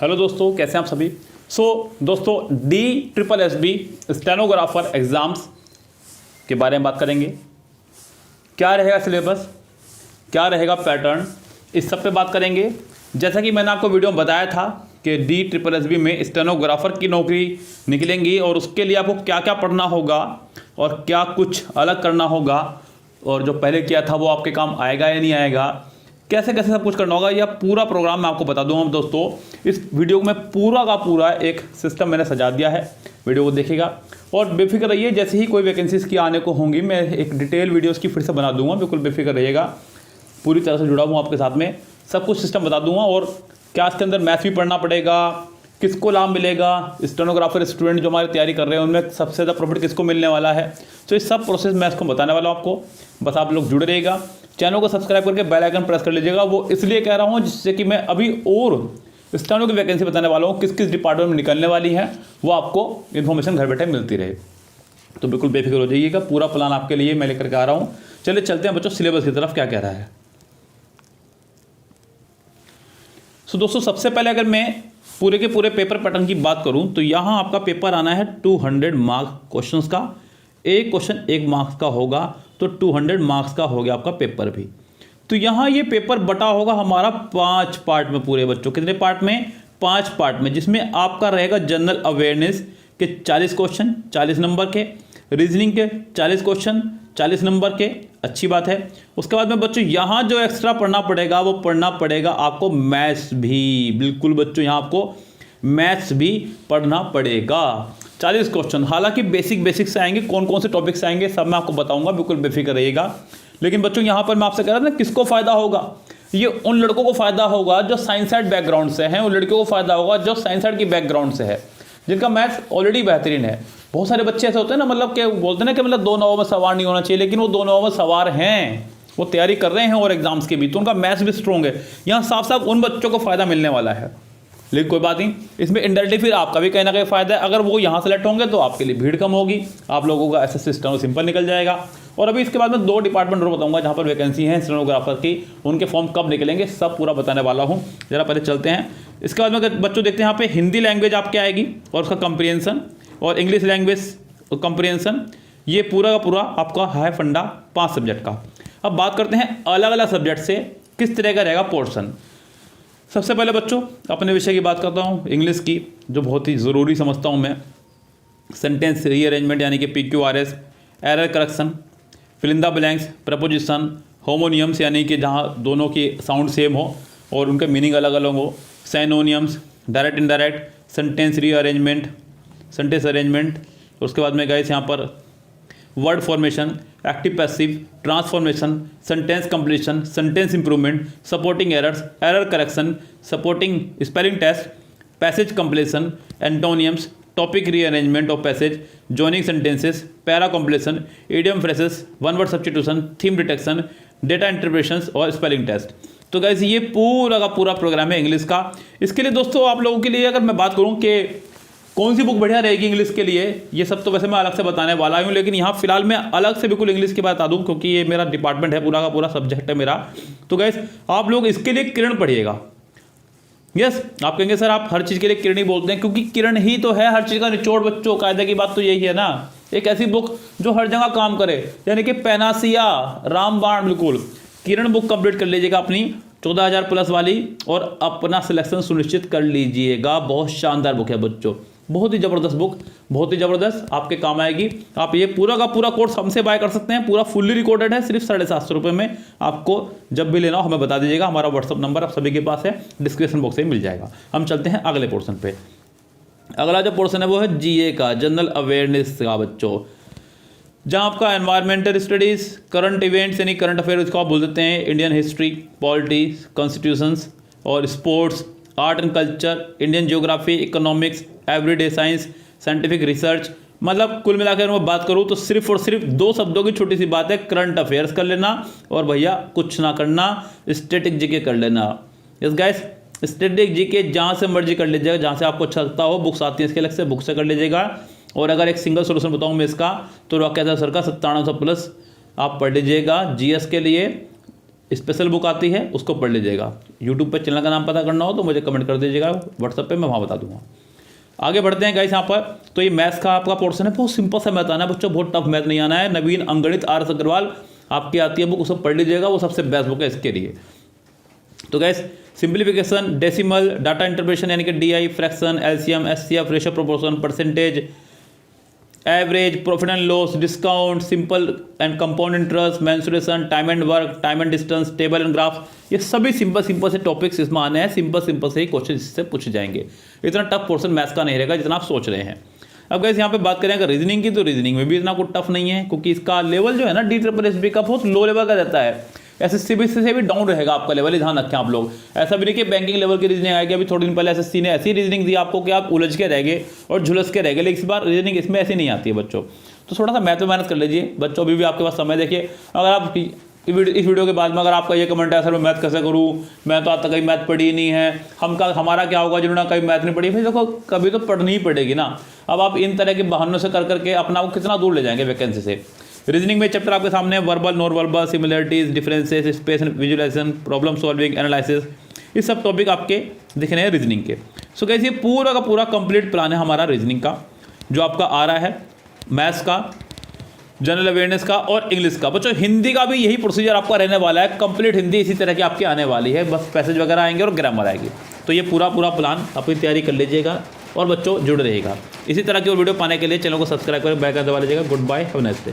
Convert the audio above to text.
Hello दोस्तों, कैसे हैं आप सभी। दोस्तों DSSB स्टेनोग्राफर एग्ज़ाम्स के बारे में बात करेंगे। क्या रहेगा सिलेबस, क्या रहेगा पैटर्न, इस सब पे बात करेंगे। जैसा कि मैंने आपको वीडियो में बताया था कि DSSB में स्टेनोग्राफर की नौकरी निकलेंगी और उसके लिए आपको क्या क्या पढ़ना होगा और क्या कुछ अलग करना होगा, और जो पहले किया था वो आपके काम आएगा या नहीं आएगा, कैसे कैसे सब कुछ करना होगा, यह पूरा प्रोग्राम मैं आपको बता दूंगा। दोस्तों इस वीडियो में पूरा का पूरा एक सिस्टम मैंने सजा दिया है, वीडियो को देखिएगा और बेफिक्र रहिए। जैसे ही कोई वैकेंसीज की आने को होंगी मैं एक डिटेल वीडियो उसकी फिर से बना दूंगा, बिल्कुल बेफिक्र रहिएगा। पूरी तरह से जुड़ा हुआ आपके साथ में, सब कुछ सिस्टम बता दूंगा। और क्या इसके अंदर मैथ्स भी पढ़ना पड़ेगा, किसको लाभ मिलेगा, स्टेनोग्राफर स्टूडेंट जो हमारी तैयारी कर रहे हैं उनमें सबसे ज़्यादा प्रॉफिट किसको मिलने वाला है, तो इस सब प्रोसेस मैं इसको बताने वाला हूँ आपको। बस आप लोग जुड़े रहिएगा, चैनल को सब्सक्राइब करके बेल आइकन प्रेस कर लीजिएगा। वो इसलिए कह रहा हूँ जिससे कि मैं अभी और स्टेनो की वैकेंसी बताने वाला हूँ, किस किस डिपार्टमेंट में निकलने वाली है, वो आपको इन्फॉर्मेशन घर बैठे मिलती रहे। तो बिल्कुल बेफिक्र हो जाइएगा, पूरा प्लान आपके लिए मैं लेकर के आ रहा हूँ। चलिए चलते हैं बच्चों सिलेबस की तरफ, क्या कह रहा है। दोस्तों सबसे पहले अगर मैं पूरे के पूरे पेपर पैटर्न की बात करूं तो यहाँ आपका पेपर आना है 200 मार्क्स क्वेश्चंस का। एक क्वेश्चन 1 मार्क्स का होगा, तो 200 मार्क्स का हो गया आपका पेपर भी। तो यहाँ ये पेपर बटा होगा हमारा 5 पार्ट में पूरे बच्चों। कितने पार्ट में? 5 पार्ट में, जिसमें आपका रहेगा जनरल अवेयरनेस के 40 क्वेश्चन 40 नंबर के, रीजनिंग के 40 क्वेश्चन 40 नंबर के, अच्छी बात है। उसके बाद में बच्चों यहाँ जो एक्स्ट्रा पढ़ना पड़ेगा वो पढ़ना पड़ेगा आपको मैथ्स भी। बिल्कुल बच्चों यहाँ आपको मैथ्स भी पढ़ना पड़ेगा। 40 क्वेश्चन, हालांकि बेसिक से आएंगे, कौन कौन से टॉपिक से आएंगे सब मैं आपको बताऊंगा, बिल्कुल बेफिक्र रहिएगा। लेकिन बच्चों यहाँ पर मैं आपसे कह रहा था ना, किसको फायदा होगा? ये उन लड़कों को फायदा होगा जो साइंस साइड बैकग्राउंड से हैं, उन लड़कियों को फायदा होगा जो साइंस साइड की बैकग्राउंड से है, जिनका मैथ्स ऑलरेडी बेहतरीन है। बहुत सारे बच्चे ऐसे होते हैं ना, मतलब कि बोलते हैं ना कि मतलब 2 नंबर में सवार नहीं होना चाहिए, लेकिन वो 2 नंबर में सवार हैं, वो तैयारी कर रहे हैं और एग्जाम्स की भी, तो उनका मैथ्स भी स्ट्रॉन्ग है। यहाँ साफ साफ उन बच्चों को फायदा मिलने वाला है। लेकिन कोई बात नहीं, इसमें इंडायरेक्टली फिर आपका भी कहीं ना कहीं फायदा है। अगर वो यहाँ सेलेक्ट होंगे तो आपके लिए भीड़ कम होगी, आप लोगों का ऐसा सिस्टम सिंपल निकल जाएगा। और अभी इसके बाद में 2 डिपार्टमेंट और बताऊंगा जहाँ पर वैकेंसी है स्टेनोग्राफर की, उनके फॉर्म कब निकलेंगे सब पूरा बताने वाला हूँ। जरा पहले चलते हैं। इसके बाद में बच्चों देखते हैं यहाँ पे हिंदी लैंग्वेज आपके आएगी और उसका कंप्रीहेंशन, और इंग्लिश लैंग्वेज कंप्रीहेंशन, ये पूरा का पूरा आपका है फंडा 5 सब्जेक्ट का। अब बात करते हैं अलग अलग सब्जेक्ट से किस तरह का रहेगा पोर्शन। सबसे पहले बच्चों अपने विषय की बात करता हूँ, इंग्लिश की, जो बहुत ही ज़रूरी समझता हूँ मैं। सेंटेंस रीअरेंजमेंट यानी कि PQRS, error correction, fill in the blanks, proposition, homonyms यानी कि जहाँ दोनों की साउंड सेम हो और उनके मीनिंग अलग अलग हो, synonyms, direct indirect, sentence rearrangement, sentence arrangement. उसके बाद में गाइस यहाँ पर word formation, active passive, transformation, sentence completion, sentence improvement, supporting errors, error correction, supporting spelling test, passage completion, antonyms, topic rearrangement of passage, joining sentences, para completion, idiom phrases, one word substitution, theme detection, data interpretations और spelling test. तो guys ये पूरा का पूरा programme है English का। इसके लिए दोस्तों आप लोगों के लिए अगर मैं बात करूँ कि कौन सी बुक बढ़िया रहेगी इंग्लिश के लिए, ये सब तो वैसे मैं अलग से बताने वाला हूँ, लेकिन यहाँ फिलहाल मैं अलग से बिल्कुल इंग्लिश की बता दूँ क्योंकि ये मेरा डिपार्टमेंट है, पूरा का पूरा सब्जेक्ट है मेरा। तो गाइस आप लोग इसके लिए किरण पढ़िएगा। यस, आप कहेंगे सर आप हर चीज़ के लिए किरण ही बोलते हैं, क्योंकि किरण ही तो है हर चीज़ का निचोड़ बच्चों। कायदे की बात तो यही है ना, एक ऐसी बुक जो हर जगह काम करे, यानी कि पैनासिया रामबाण। बिल्कुल किरण बुक कंप्लीट कर लीजिएगा अपनी 14,000 प्लस वाली, और अपना सिलेक्शन सुनिश्चित कर लीजिएगा। बहुत शानदार बुक है बच्चों, बहुत ही ज़बरदस्त बुक, बहुत ही ज़बरदस्त, आपके काम आएगी। आप ये पूरा का पूरा कोर्स हमसे बाय कर सकते हैं, पूरा फुल्ली रिकॉर्डेड है, सिर्फ 750 रुपये में। आपको जब भी लेना हो हमें बता दीजिएगा, हमारा व्हाट्सअप नंबर आप सभी के पास है, डिस्क्रिप्शन बॉक्स में मिल जाएगा। हम चलते हैं अगले पोर्शन पे। अगला जो पोर्शन है वो है GA का, जनरल अवेयरनेस का बच्चों, जहाँ आपका एनवायरमेंटल स्टडीज़, करंट इवेंट्स यानी करंट अफेयर इसको आप बोल देते हैं, इंडियन हिस्ट्री, पॉलिटी, कॉन्स्टिट्यूशंस और sports, art and culture, Indian geography, economics, everyday science, scientific research. मतलब कुल मिलाकर मैं बात करूँ तो सिर्फ और सिर्फ 2 शब्दों की छोटी सी बात है, करंट अफेयर्स कर लेना और भैया कुछ ना करना, स्टैटिक जीके कर लेना। यस गाइस, स्टैटिक जीके जहाँ से मर्जी कर लीजिएगा, जहाँ से आपको अच्छा लगता हो, बुक्स आती है इसके अलग से, बुक से कर लीजिएगा। और अगर एक सिंगल सोल्यूशन बताऊँ मैं इसका, तो रॉकेट सर का 9700 प्लस आप पढ़ लीजिएगा GS के लिए। स्पेशल बुक आती है, उसको पढ़ लीजिएगा। यूट्यूब पर चैनल का नाम पता करना हो तो मुझे कमेंट कर दीजिएगा व्हाट्सएप पे, मैं वहाँ बता दूंगा। आगे बढ़ते हैं गाइस यहाँ पर। तो ये मैथ्स का आपका पोर्शन है, बहुत सिंपल सा मैथ आना है बच्चों, बहुत टफ मैथ नहीं आना है। नवीन अंगणित आर अग्रवाल आपकी आती है बुक, उसको पढ़ लीजिएगा, वो सबसे बेस्ट बुक है इसके लिए। तो guys simplification, decimal, data interpretation यानी कि DI, fraction, LCM, HCF, ratio proportion, percentage, average, profit and loss, discount, simple and compound interest, mensuration, time and work, time and distance, table and graph, ये सभी simple से topics इसमें आने हैं। Simple से ही question इससे पूछे जाएंगे। इतना टफ पोर्शन मैथ्स का नहीं रहेगा जितना आप सोच रहे हैं। अब गाइस यहाँ पे बात करें अगर रीजनिंग की, तो रीजनिंग में भी इतना कुछ टफ नहीं है, क्योंकि इसका लेवल जो है ना DSSB का बहुत लो लेवल का रहता है। SSC से भी डाउन रहेगा आपका लेवल, ध्यान रखें आप लोग। ऐसा भी नहीं कि बैंकिंग लेवल की रीजनिंग आएगी। अभी थोड़े दिन पहले SSC ने ऐसी रीजनिंग दी आपको कि आप उलझ के रह गए और झुलस के रह गए, लेकिन इस बार रीजनिंग इसमें ऐसी नहीं आती है बच्चों। तो थोड़ा सा मैथ में मेहनत कर लीजिए बच्चों, अभी भी आपके पास समय। देखिए अगर आप इस वीडियो के बाद में अगर आपका ये कमेंट है सर मैं मैथ कैसे करूँ, मैं तो आज तक कहीं मैथ पढ़ी ही नहीं है, हमारा क्या होगा जिन्होंने कहीं मैथ नहीं पढ़ी। भाई देखो कभी तो पढ़नी ही पड़ेगी ना। अब आप इन तरह के बहानों से कर करके अपना को कितना दूर ले जाएंगे वैकेंसी से। रीजनिंग में चैप्टर आपके सामने verbal, non verbal, similarities, differences, space visualisation, problem solving, analysis, ये सब टॉपिक आपके दिख रहे हैं रीजनिंग के। सो गाइस ये पूरा का पूरा कंप्लीट प्लान है हमारा रीजनिंग का, जो आपका आ रहा है मैथ्स का, जनरल अवेयरनेस का और इंग्लिश का। बच्चों हिंदी का भी यही प्रोसीजर आपका रहने वाला है, कंप्लीट हिंदी इसी तरह की आपकी आने वाली है, बस पैसेज वगैरह आएंगे और ग्रामर आएगी। तो ये पूरा प्लान अपनी तैयारी कर लीजिएगा और बच्चों जुड़ रहेगा। इसी तरह की और वीडियो पाने के लिए चैनल को सब्सक्राइब करें, बेल आइकन दबा लीजिएगा। Goodbye, have a nice day.